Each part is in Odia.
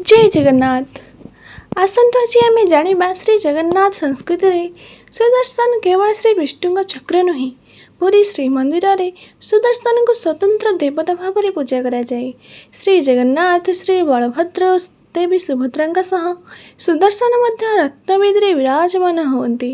जय जगन्नाथ। आसतु आज आम जाना श्री जगन्नाथ संस्कृति रे सुदर्शन केवल श्री विष्णु चक्र नुहे, पुरी श्री मंदिर रे सुदर्शन को स्वतंत्र देवता भाव में पूजा करा जाए। श्री जगन्नाथ श्री बलभद्र देवी सुभद्रा सह सुदर्शन मध्य रत्नवेदी विराजमान होती।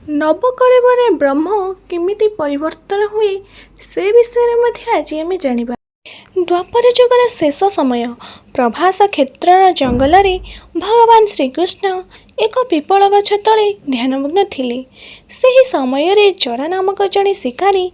नवकलेवर ब्रह्म केमिति परिवर्तन हुए से विषय में आज आम जाना। द्वापर जुगर शेष समय प्रभास क्षेत्र जंगल रे भगवान श्रीकृष्ण एक पिपल गछ तले ध्यानमग्न थिले। सही समय रे जरा नामक जड़े शिकारी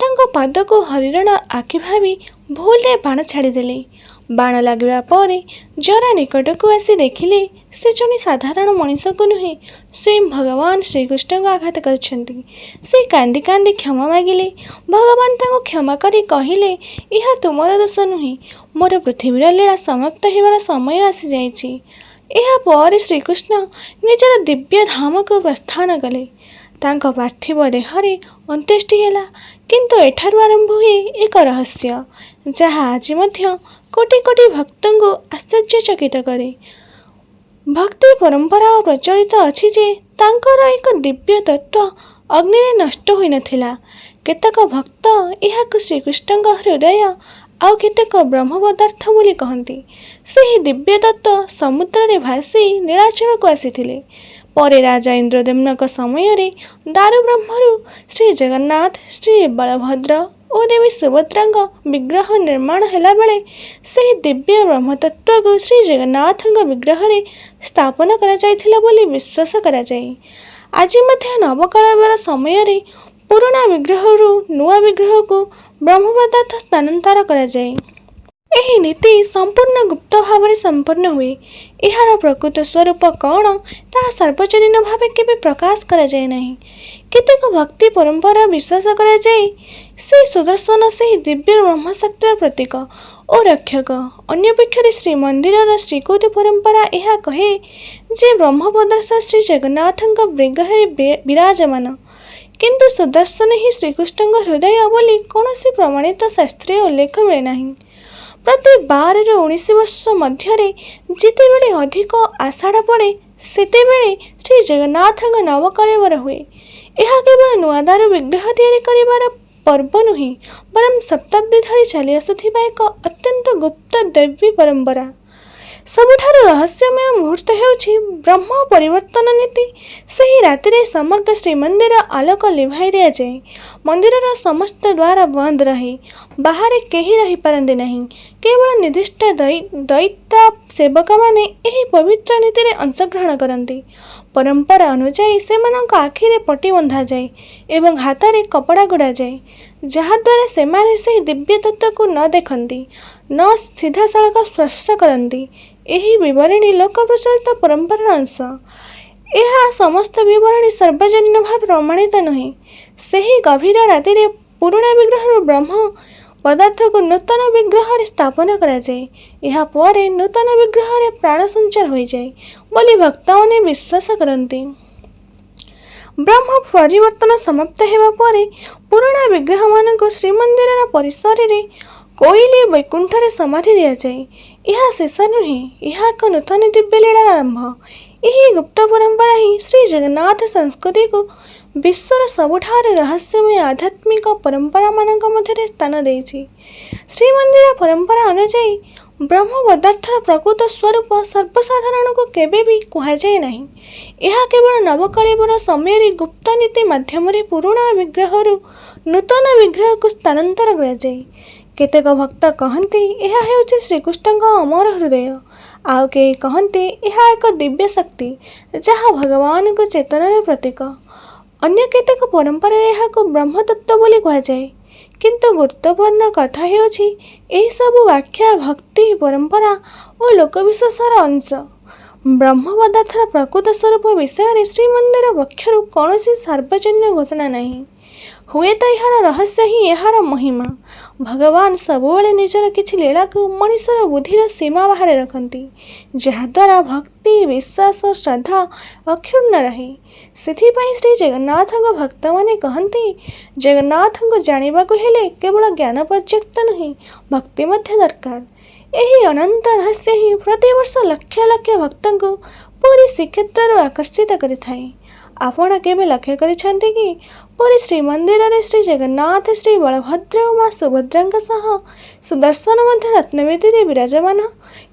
तांको पाद को हरिण आखि भावी भूल बाण छाड़ीदेले। बाण लगे पर जरा निकट को आसी देखिले से जने साधारण मनीष को नुहे, स्वयं भगवान श्रीकृष्ण को आघात करछंती। से कांदी कांदी क्षमा मागिले। भगवान ताको क्षमा करी कहिले, यह तुमर दोष नुहे, मोर पृथ्वीर लीला समाप्त होवार समय आसी जाइछि। यह पर श्रीकृष्ण निजर दिव्य धाम को प्रस्थान कले। तांको पार्थिव देहरे अंत्येष्टि हेला। किंतु एठारु आरंभ हुए एक रहस्य जहाँ आज मध्य कोटि कोटि भक्तों को आश्चर्यचकित करे। भक्ति परंपरा प्रचलित अच्छी जे तांकर एक दिव्य तत्व अग्नि रे नष्ट होई नथिला। केतक भक्त यह श्रीकृष्ण हृदय आउ केतक ब्रह्म पदार्थ बोली कहती। से दिव्य तत्व समुद्र रे भासी नीलाचल को आसीथिले। परे राजा इंद्रदम्न समय रे दारु ब्रह्मरु श्री जगन्नाथ श्री बलभद्र और देवी सुभद्रा विग्रह निर्माण हेला बेले से दिव्य ब्रह्म तत्व को श्री जगन्नाथ विग्रह रे स्थापन करा जायथिला बोली विश्वास करा जाए। आज मध्य नवकलेवर समय रे पुराना विग्रह नुआ विग्रह को ब्रह्म पदार्थ स्थानांतर करा जाए। एही नीति संपूर्ण गुप्त भाव में संपन्न हुए। यार प्रकृत स्वरूप कौन ता सार्वजनीन भाव केबे प्रकाश करा जाए नहीं। केतक भक्ति परंपरा विश्वास करा जाए से सुदर्शन से दिव्य ब्रह्मशक्तिर प्रतीक और रक्षक। अन्य पक्षरे श्री मंदिर श्रीकोटी परंपरा यह कहे जे ब्रह्म पदार्थ श्री जगन्नाथ विग्रह विराजमान, किंतु सुदर्शन ही श्रीकृष्ण हृदय बोली कौन प्रमाणित शास्त्रीय उल्लेख मिले नहीं। प्रति 12 ରୁ 19 वर्ष मध्य जितेबेले अधिक आषाढ़ पड़े सेतेबेले श्री जगन्नाथ नवकलेवर हुए। यह केवल नुआ दारु विग्रह तैयारी करिवार पर्व नुहे, बरं शताब्दी धरी चली आसुथिबा एक अत्यंत गुप्त दैवी परंपरा। सबुठारु रहस्यमय मुहूर्त हेउछि ब्रह्म परिवर्तन नीति। सही राति रे समग्र श्रीमंदिर आलोक लिभाई दिया जाए। मंदिर समस्त द्वार बंद रहे, बाहर केही रही पारंती नहीं। केवल निर्दिष्ट दैत्य सेवक माने एही पवित्र नीति रे अंशग्रहण करती। परंपरा अनुसार सेमानक आखिरे पट्टी बंधा जाए एवं हाथ रे कपड़ा गुड़ा जाए, जहाद्वारा सेमाने से दिव्य तत्व को न देखती न सीधा सड़क स्पर्श करती। यही विवरणी लोक प्रचलित परंपरार अंश। यह समस्त विवरणी सार्वजनीन भाव प्रमाणित नुहे। सही गभीर राति रे पुराना विग्रह ब्रह्म पदार्थ को नूतन विग्रह रे स्थापन करा जाए। यह पर नूतन विग्रह रे प्राण संचार हो जाए बोली भक्त माने विश्वास करती। ब्रह्म परिवर्तन समाप्त हेबा परे पुराना विग्रह मान को श्रीमंदिर परिसर रे कोइली वैकुंठ रे समाधि दिया जाए। यह शेष नुहे, यह एक नूतन दिव्य लीलार आरंभ। यही गुप्त परंपरा ही श्री जगन्नाथ संस्कृति को विश्वर सबुठार रहस्यमय आध्यात्मिक परंपरा मानक मध्य स्थान देछि। श्रीमंदिर परंपरा अनुसार ब्रह्म पदार्थर प्रकृत स्वरूप सर्वसाधारण को केबे भी कहा जाए नहीं। यह केवल नवकलेवर समय गुप्त नीति माध्यम पुराना विग्रह नूतन विग्रह को स्थानांतर करा जाए। केतेक भक्त कहते यह हेउछि श्रीकृष्ण अमर हृदय, आउ के कहते यह एक दिव्य शक्ति जहाँ भगवान को चेतनार प्रतीक। अन्य केतेक परंपरा यह को ब्रह्म तत्व बोली कहा जाए। किंतु गुरुत्वपूर्ण कथा हेउछि एही सबु व्याख्या भक्ति परंपरा और लोकविश्वासर अंश। ब्रह्म पदार्थर प्रकृत स्वरूप विषय श्रीमंदिर पक्षरु कौनसी सार्वजनिक घोषणा नहीं। हुए तो यार रहस्य ही यार महिमा। भगवान सबुबले निजर किछि लीला को मनुष्यर बुद्धिर सीमा बाहर रखती, जहाद्वारा भक्ति विश्वास और श्रद्धा अक्षुण्ण रहे। सेथिपाई श्री जगन्नाथ भक्त माने कहती जगन्नाथ को जानिबाकु हेले केवल ज्ञान पर्याप्त नुहे, भक्ति मध्य दरकार। ଏହି ଅନନ୍ତ ରହସ୍ୟ ହିଁ ପ୍ରତିବର୍ଷ ଲକ୍ଷ ଲକ୍ଷ ଭକ୍ତଙ୍କୁ ପୁରୀ ଶ୍ରୀକ୍ଷେତ୍ରରୁ ଆକର୍ଷିତ କରିଥାଏ। ଆପଣ କେବେ ଲକ୍ଷ୍ୟ କରିଛନ୍ତି କି ପୁରୀ ଶ୍ରୀମନ୍ଦିରରେ ଶ୍ରୀ ଜଗନ୍ନାଥ ଶ୍ରୀ ବଳଭଦ୍ର ଓ ମା ସୁଭଦ୍ରାଙ୍କ ସହ ସୁଦର୍ଶନ ମଧ୍ୟ ରତ୍ନବେଦୀରେ ବିରାଜମାନ,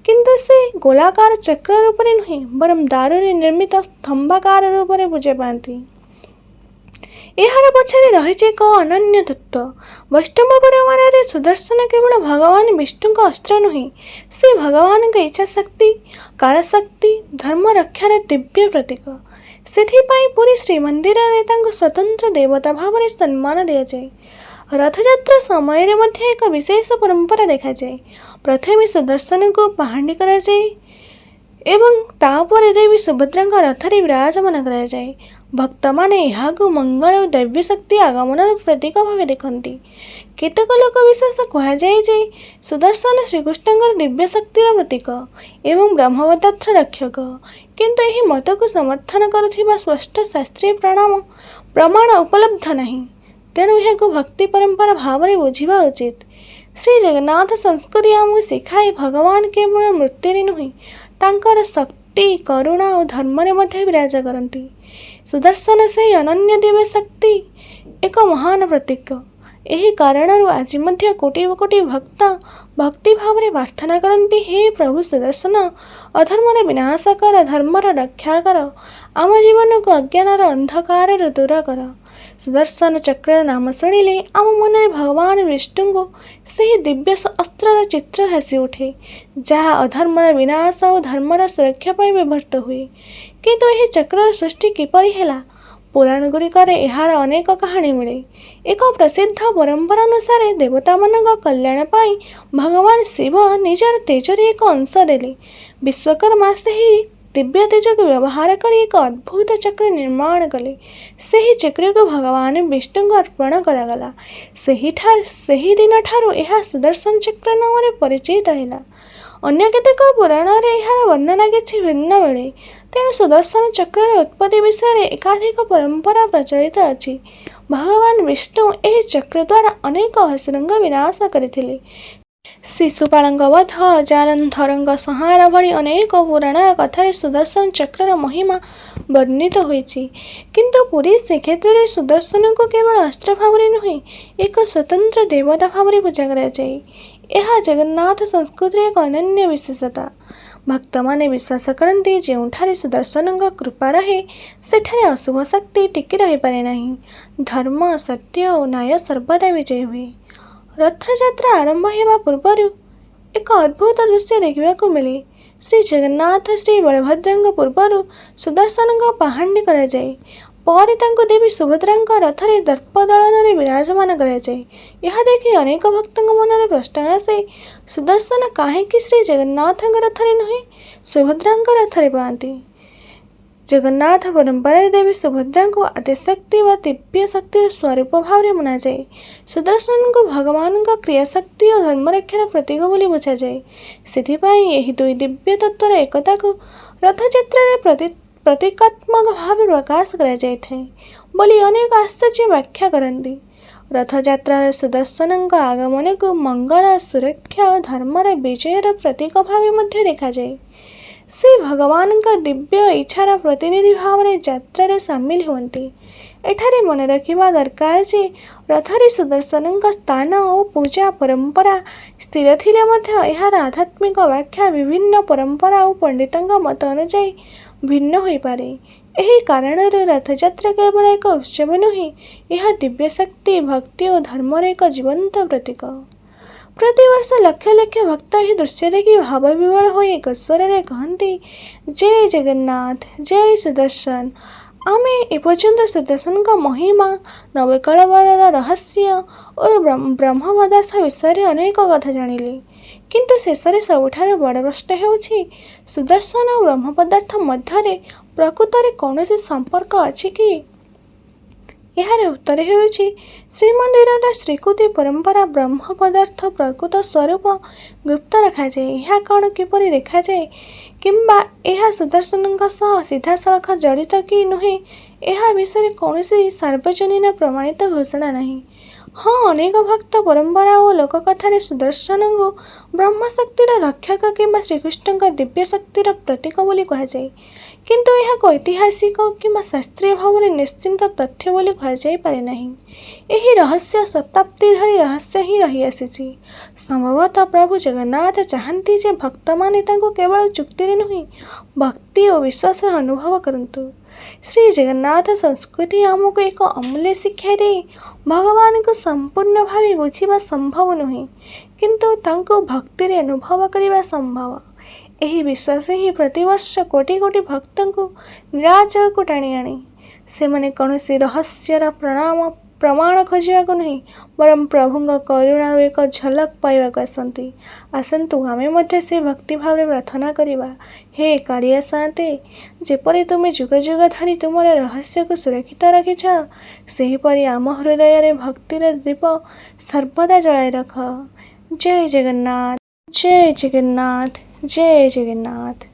କିନ୍ତୁ ସେ ଗୋଲାକାର ଚକ୍ର ରୂପରେ ନୁହେଁ ବରଂ ଦାରୁରେ ନିର୍ମିତ ସ୍ତମ୍ଭାକାର ରୂପରେ ପୂଜା ପାଆନ୍ତି। ଏହାର ପଛରେ ରହିଛି ଏକ ଅନନ୍ୟ ତତ୍ତ୍ୱ। ବୈଷ୍ଣବ ପରମ୍ପରାରେ ସୁଦର୍ଶନ କେବଳ ଭଗବାନ ବିଷ୍ଣୁଙ୍କ ଅସ୍ତ୍ର ନୁହେଁ, ସେ ଭଗବାନଙ୍କ ଇଚ୍ଛା ଶକ୍ତି, କାଳଶକ୍ତି, ଧର୍ମ ରକ୍ଷାର ଦିବ୍ୟ ପ୍ରତୀକ। ସେଥିପାଇଁ ପୁରୀ ଶ୍ରୀମନ୍ଦିରରେ ତାଙ୍କୁ ସ୍ୱତନ୍ତ୍ର ଦେବତା ଭାବରେ ସମ୍ମାନ ଦିଆଯାଏ। ରଥଯାତ୍ରା ସମୟରେ ମଧ୍ୟ ଏକ ବିଶେଷ ପରମ୍ପରା ଦେଖାଯାଏ। ପ୍ରଥମେ ସୁଦର୍ଶନଙ୍କୁ ପାହାଣ୍ଡି କରାଯାଏ ଏବଂ ତାପରେ ଦେବୀ ସୁଭଦ୍ରାଙ୍କ ରଥରେ ବିରାଜମାନ କରାଯାଏ। ଭକ୍ତମାନେ ଏହାକୁ ମଙ୍ଗଳ ଓ ଦୈବ୍ୟ ଶକ୍ତି ଆଗମନର ପ୍ରତୀକ ଭାବେ ଦେଖନ୍ତି। କେତେକ ଲୋକ ବିଶେଷ କୁହାଯାଏ ଯେ ସୁଦର୍ଶନ ଶ୍ରୀକୃଷ୍ଣଙ୍କର ଦିବ୍ୟ ଶକ୍ତିର ପ୍ରତୀକ ଏବଂ ବ୍ରହ୍ମପଦାର୍ଥ ରକ୍ଷକ, କିନ୍ତୁ ଏହି ମତକୁ ସମର୍ଥନ କରୁଥିବା ସ୍ପଷ୍ଟ ଶାସ୍ତ୍ରୀୟ ପ୍ରମାଣ ଉପଲବ୍ଧ ନାହିଁ। ତେଣୁ ଏହାକୁ ଭକ୍ତି ପରମ୍ପରା ଭାବରେ ବୁଝିବା ଉଚିତ। ଶ୍ରୀ ଜଗନ୍ନାଥ ସଂସ୍କୃତି ଆମକୁ ଶିଖାଏ ଭଗବାନ କେବଳ ମୂର୍ତ୍ତିରେ ନୁହେଁ, ତାଙ୍କର ଶକ୍ତି, କରୁଣା ଓ ଧର୍ମରେ ମଧ୍ୟ ବିରାଜ କରନ୍ତି। ସୁଦର୍ଶନ ସେହି ଅନନ୍ୟ ଦିବ୍ୟ ଶକ୍ତି ଏକ ମହାନ ପ୍ରତୀକ। ଏହି କାରଣରୁ ଆଜି ମଧ୍ୟ କୋଟି କୋଟି ଭକ୍ତ ଭକ୍ତି ଭାବରେ ପ୍ରାର୍ଥନା କରନ୍ତି, ହେ ପ୍ରଭୁ ସୁଦର୍ଶନ, ଅଧର୍ମର ବିନାଶ କର, ଧର୍ମର ରକ୍ଷା କର, ଆମ ଜୀବନକୁ ଅଜ୍ଞାନର ଅନ୍ଧକାରରୁ ଦୂର କର। ସୁଦର୍ଶନ ଚକ୍ରର ନାମ ଶୁଣିଲେ ଆମ ମନରେ ଭଗବାନ ବିଷ୍ଣୁଙ୍କୁ ସେହି ଦିବ୍ୟ ଅସ୍ତ୍ରର ଚିତ୍ର ଭାସି ଉଠେ, ଯାହା ଅଧର୍ମର ବିନାଶ ଓ ଧର୍ମର ସୁରକ୍ଷା ପାଇଁ ବ୍ୟବହୃତ ହୁଏ। କିନ୍ତୁ ଏହି ଚକ୍ରର ସୃଷ୍ଟି କିପରି ହେଲା? ପୁରାଣଗୁଡ଼ିକରେ ଏହାର ଅନେକ କାହାଣୀ ମିଳେ। ଏକ ପ୍ରସିଦ୍ଧ ପରମ୍ପରା ଅନୁସାରେ ଦେବତାମାନଙ୍କ କଲ୍ୟାଣ ପାଇଁ ଭଗବାନ ଶିବ ନିଜର ତେଜରେ ଏକ ଅଂଶ ଦେଲେ। ବିଶ୍ୱକର୍ମା ସେହି ଦିବ୍ୟ ତେଜକୁ ବ୍ୟବହାର କରି ଏକ ଅଦ୍ଭୁତ ଚକ୍ର ନିର୍ମାଣ କଲେ। ସେହି ଚକ୍ରକୁ ଭଗବାନ ବିଷ୍ଣୁଙ୍କୁ ଅର୍ପଣ କରାଗଲା। ସେହି ଦିନଠାରୁ ଏହା ସୁଦର୍ଶନ ଚକ୍ର ନାମରେ ପରିଚିତ ହେଲା। ଅନ୍ୟ କେତେକ ପୁରାଣରେ ଏହାର ବର୍ଣ୍ଣନା କିଛି ଭିନ୍ନ ମିଳେ। ତେଣୁ ସୁଦର୍ଶନ ଚକ୍ରର ଉତ୍ପତ୍ତି ବିଷୟରେ ଏକାଧିକ ପରମ୍ପରା ପ୍ରଚଳିତ ଅଛି। ଭଗବାନ ବିଷ୍ଣୁ ଏହି ଚକ୍ର ଦ୍ୱାରା ଅନେକ ଅସୁରଙ୍କ ବିନାଶ କରିଥିଲେ। ଶିଶୁପାଳଙ୍କ ବଧ, ଜାଲନ୍ଧରଙ୍କ ସଂହାର ଭଳି ଅନେକ ପୁରାଣ କଥାରେ ସୁଦର୍ଶନ ଚକ୍ରର ମହିମା ବର୍ଣ୍ଣିତ ହୋଇଛି। କିନ୍ତୁ ପୁରୀ ଶ୍ରୀକ୍ଷେତ୍ରରେ ସୁଦର୍ଶନଙ୍କୁ କେବଳ ଅସ୍ତ୍ର ଭାବରେ ନୁହେଁ, ଏକ ସ୍ୱତନ୍ତ୍ର ଦେବତା ଭାବରେ ପୂଜା କରାଯାଏ। ଏହା ଜଗନ୍ନାଥ ସଂସ୍କୃତିର ଏକ ଅନନ୍ୟ ବିଶେଷତା। ଭକ୍ତମାନେ ବିଶ୍ୱାସ କରନ୍ତି, ଯେଉଁଠାରେ ସୁଦର୍ଶନଙ୍କ କୃପା ରହେ, ସେଠାରେ ଅଶୁଭ ଶକ୍ତି ଟିକି ରହିପାରେ ନାହିଁ। ଧର୍ମ, ସତ୍ୟ ଓ ନ୍ୟାୟ ସର୍ବଦା ବିଜୟୀ ହୁଏ। ରଥଯାତ୍ରା ଆରମ୍ଭ ହେବା ପୂର୍ବରୁ ଏକ ଅଦ୍ଭୁତ ଦୃଶ୍ୟ ଦେଖିବାକୁ ମିଳେ। ଶ୍ରୀ ଜଗନ୍ନାଥ ଶ୍ରୀ ବଳଭଦ୍ରଙ୍କ ପୂର୍ବରୁ ସୁଦର୍ଶନଙ୍କ ପାହାଣ୍ଡି କରାଯାଏ। ପରେ ତାଙ୍କୁ ଦେବୀ ସୁଭଦ୍ରାଙ୍କ ରଥରେ ଦର୍ପଦଳନରେ ବିରାଜମାନ କରାଯାଏ। ଏହା ଦେଖି ଅନେକ ଭକ୍ତଙ୍କ ମନରେ ପ୍ରଶ୍ନ ଆସେ, ସୁଦର୍ଶନ କାହିଁକି ଶ୍ରୀ ଜଗନ୍ନାଥଙ୍କ ରଥରେ ନୁହେଁ, ସୁଭଦ୍ରାଙ୍କ ରଥରେ ପାଆନ୍ତି? ଜଗନ୍ନାଥ ପରମ୍ପରାରେ ଦେବୀ ସୁଭଦ୍ରାଙ୍କୁ ଆଦିଶକ୍ତି ବା ଦିବ୍ୟ ଶକ୍ତିର ସ୍ୱରୂପ ଭାବରେ ମନାଯାଏ। ସୁଦର୍ଶନଙ୍କୁ ଭଗବାନଙ୍କ କ୍ରିୟାଶକ୍ତି ଓ ଧର୍ମରକ୍ଷାର ପ୍ରତୀକ ବୋଲି ବୁଝାଯାଏ। ସେଥିପାଇଁ ଏହି ଦୁଇ ଦିବ୍ୟ ତତ୍ତ୍ୱର ଏକତାକୁ ରଥଯାତ୍ରାରେ ପ୍ରତୀକାତ୍ମକ ଭାବେ ପ୍ରକାଶ କରାଯାଇଥାଏ ବୋଲି ଅନେକ ଆଚାର୍ଯ୍ୟ ବ୍ୟାଖ୍ୟା କରନ୍ତି। ରଥଯାତ୍ରାରେ ସୁଦର୍ଶନଙ୍କ ଆଗମନକୁ ମଙ୍ଗଳ, ସୁରକ୍ଷା ଓ ଧର୍ମର ବିଜୟର ପ୍ରତୀକ ଭାବେ ମଧ୍ୟ ଦେଖାଯାଏ। ସେ ଭଗବାନଙ୍କ ଦିବ୍ୟ ଇଚ୍ଛାର ପ୍ରତିନିଧି ଭାବରେ ଯାତ୍ରାରେ ସାମିଲ ହୁଅନ୍ତି। ଏଠାରେ ମନେ ରଖିବା ଦରକାର ଯେ ରଥରେ ସୁଦର୍ଶନଙ୍କ ସ୍ଥାନ ଓ ପୂଜା ପରମ୍ପରା ସ୍ଥିର ଥିଲେ ମଧ୍ୟ ଏହାର ଆଧ୍ୟାତ୍ମିକ ବ୍ୟାଖ୍ୟା ବିଭିନ୍ନ ପରମ୍ପରା ଓ ପଣ୍ଡିତଙ୍କ ମତ ଅନୁଯାୟୀ ଭିନ୍ନ ହୋଇପାରେ। ଏହି କାରଣରୁ ରଥଯାତ୍ରା କେବଳ ଏକ ଉତ୍ସବ ନୁହେଁ, ଏହା ଦିବ୍ୟ ଶକ୍ତି, ଭକ୍ତି ଓ ଧର୍ମର ଏକ ଜୀବନ୍ତ ପ୍ରତୀକ। ପ୍ରତିବର୍ଷ ଲକ୍ଷ ଲକ୍ଷ ଭକ୍ତ ଏହି ଦୃଶ୍ୟ ଦେଖି ଭାବବିହ୍ୱଳ ହୋଇ ଏକ ସ୍ୱରରେ କହନ୍ତି, ଜୟ ଜଗନ୍ନାଥ, ଜୟ ସୁଦର୍ଶନ। ଆମେ ଏପର୍ଯ୍ୟନ୍ତ ସୁଦର୍ଶନଙ୍କ ମହିମା, ନବକଳେବରର ରହସ୍ୟ ଓ ବ୍ରହ୍ମ ପଦାର୍ଥ ବିଷୟରେ ଅନେକ କଥା ଜାଣିଲେ। କିନ୍ତୁ ଶେଷରେ ସବୁଠାରୁ ବଡ଼ ପ୍ରଶ୍ନ ହେଉଛି, ସୁଦର୍ଶନ ଓ ବ୍ରହ୍ମ ପଦାର୍ଥ ମଧ୍ୟରେ ପ୍ରକୃତରେ କୌଣସି ସମ୍ପର୍କ ଅଛି କି? ଏହାର ଉତ୍ତର ହେଉଛି, ଶ୍ରୀମନ୍ଦିରର ସ୍ୱୀକୃତି ପରମ୍ପରା ବ୍ରହ୍ମ ପଦାର୍ଥ ପ୍ରକୃତ ସ୍ୱରୂପ ଗୁପ୍ତ ରଖାଯାଏ। ଏହା କ'ଣ କିପରି ଦେଖାଯାଏ କିମ୍ବା ଏହା ସୁଦର୍ଶନଙ୍କ ସହ ସିଧାସଳଖ ଜଡ଼ିତ କି ନୁହେଁ, ଏହା ବିଷୟରେ କୌଣସି ସାର୍ବଜନୀନ ପ୍ରମାଣିତ ଘୋଷଣା ନାହିଁ। ହଁ, ଅନେକ ଭକ୍ତ ପରମ୍ପରା ଓ ଲୋକକଥାରେ ସୁଦର୍ଶନଙ୍କୁ ବ୍ରହ୍ମଶକ୍ତିର ରକ୍ଷକ କିମ୍ବା ଶ୍ରୀକୃଷ୍ଣଙ୍କ ଦିବ୍ୟ ଶକ୍ତିର ପ୍ରତୀକ ବୋଲି କୁହାଯାଏ। କିନ୍ତୁ ଏହାକୁ ଐତିହାସିକ କିମ୍ବା ଶାସ୍ତ୍ରୀୟ ଭାବରେ ନିଶ୍ଚିତ ତଥ୍ୟ ବୋଲି କୁହାଯାଇପାରେ ନାହିଁ। ଏହି ରହସ୍ୟ ଶତାବ୍ଦୀ ଧରି ରହସ୍ୟ ହିଁ ରହିଆସିଛି। ସମ୍ଭବତଃ ପ୍ରଭୁ ଜଗନ୍ନାଥ ଚାହାନ୍ତି ଯେ ଭକ୍ତମାନେ ତାଙ୍କୁ କେବଳ ଯୁକ୍ତିରେ ନୁହେଁ, ଭକ୍ତି ଓ ବିଶ୍ୱାସରେ ଅନୁଭବ କରନ୍ତୁ। ଶ୍ରୀ ଜଗନ୍ନାଥ ସଂସ୍କୃତି ଆମକୁ ଏକ ଅମୂଲ୍ୟ ଶିକ୍ଷା ଦିଏ। ଭଗବାନଙ୍କୁ ସମ୍ପୂର୍ଣ୍ଣ ଭାବେ ବୁଝିବା ସମ୍ଭବ ନୁହେଁ, କିନ୍ତୁ ତାଙ୍କୁ ଭକ୍ତିରେ ଅନୁଭବ କରିବା ସମ୍ଭବ। ଏହି ବିଶ୍ୱାସ ହିଁ ପ୍ରତିବର୍ଷ କୋଟି କୋଟି ଭକ୍ତଙ୍କୁ ନୀଳାଚଳକୁ ଟାଣି ଆଣେ। ସେମାନେ କୌଣସି ରହସ୍ୟର ପ୍ରମାଣ ଖୋଜିବାକୁ ନୁହେଁ, ବରଂ ପ୍ରଭୁଙ୍କ କରୁଣାରୁ ଏକ ଝଲକ ପାଇବାକୁ ଆସନ୍ତି। ଆସନ୍ତୁ ଆମେ ମଧ୍ୟ ସେ ଭକ୍ତିଭାବରେ ପ୍ରାର୍ଥନା କରିବା, ହେ କାଳିଆ ସାଆନ୍ତେ, ଯେପରି ତୁମେ ଯୁଗ ଯୁଗ ଧରି ତୁମର ରହସ୍ୟକୁ ସୁରକ୍ଷିତ ରଖିଛ, ସେହିପରି ଆମ ହୃଦୟରେ ଭକ୍ତିର ଦୀପ ସର୍ବଦା ଜଳାଇ ରଖ। ଜୟ ଜଗନ୍ନାଥ, ଜୟ ଜଗନ୍ନାଥ, ଜୟ ଜଗନ୍ନାଥ।